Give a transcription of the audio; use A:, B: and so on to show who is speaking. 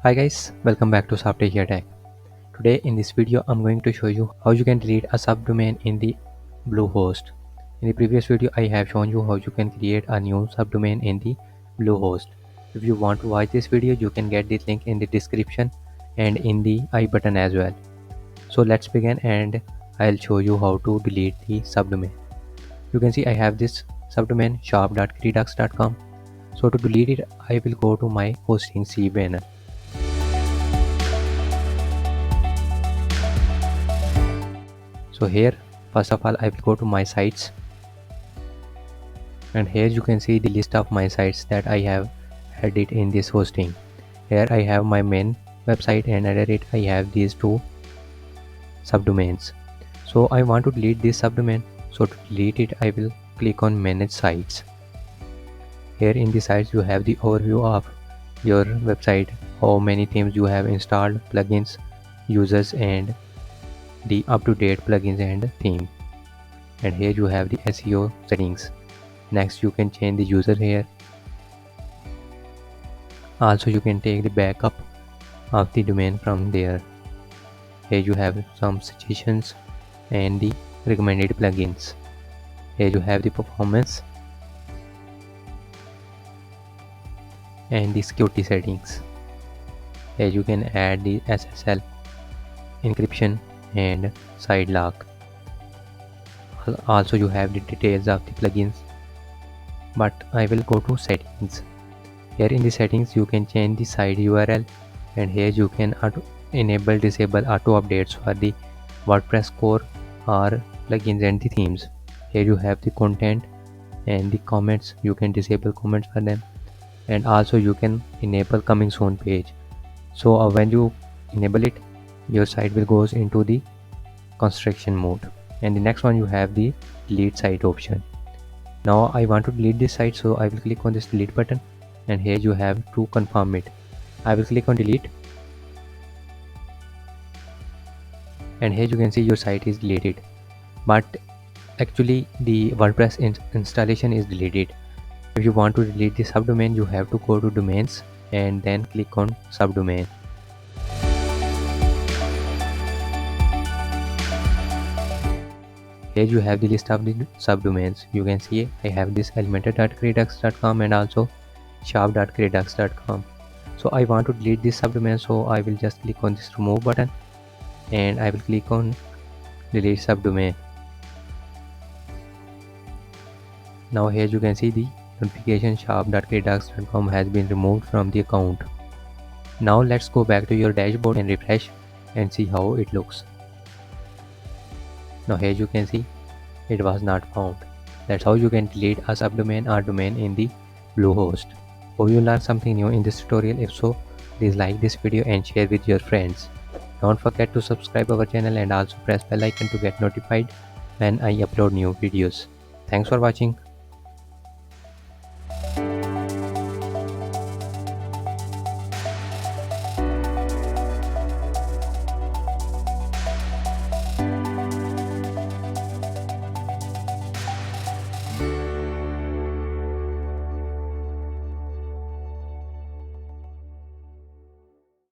A: Hi guys, welcome back to SoftAsia Tech. Today in this video I'm going to show you how you can delete a subdomain in the Bluehost. In the previous video I have shown you how you can create a new subdomain in the Bluehost. If you want to watch this video you can get the link in the description and in the I button as well. So let's begin and I'll show you how to delete the subdomain. You can see I have this subdomain shop.credux.com. So to delete it I will go to my hosting cbanner. So here first of all I will go to my sites, and here you can see the list of my sites that I have added in this hosting. Here I have my main website and under it I have these two subdomains. So I want to delete this subdomain. So to delete it I will click on manage sites. Here in the sites you have the overview of your website, how many themes you have installed, plugins, users, and the up-to-date plugins and theme. And here you have the SEO settings. Next you can change the user here. Also you can take the backup of the domain from there. Here you have some suggestions and the recommended plugins. Here you have the performance and the security settings. Here you can add the SSL encryption and side lock. Also you have the details of the plugins, but I will go to settings. Here in the settings you can change the site URL, and here you can disable auto updates for the WordPress core or plugins and the themes. Here you have the content and the comments. You can disable comments for them, and also you can enable coming soon page. So when you enable it, your site will goes into the construction mode. And the next one you have the delete site option. Now I want to delete this site, so I will click on this delete button, and here you have to confirm it. I will click on delete, and here you can see your site is deleted, but actually the WordPress installation is deleted. If you want to delete the subdomain you have to go to domains and then click on subdomain. Here you have the list of the subdomains. You can see I have this elementor.credux.com and also shop.credux.com. So I want to delete this subdomain, so I will just click on this remove button and I will click on delete subdomain. Now here you can see the notification shop.credux.com has been removed from the account. Now let's go back to your dashboard and refresh and see how it looks. Now here you can see it was not found. That's how you can delete a subdomain or domain in the Bluehost. Hope you learned something new in this tutorial. If so, please like this video and share with your friends. Don't forget to subscribe our channel and also press bell icon to get notified when I upload new videos. Thanks for watching.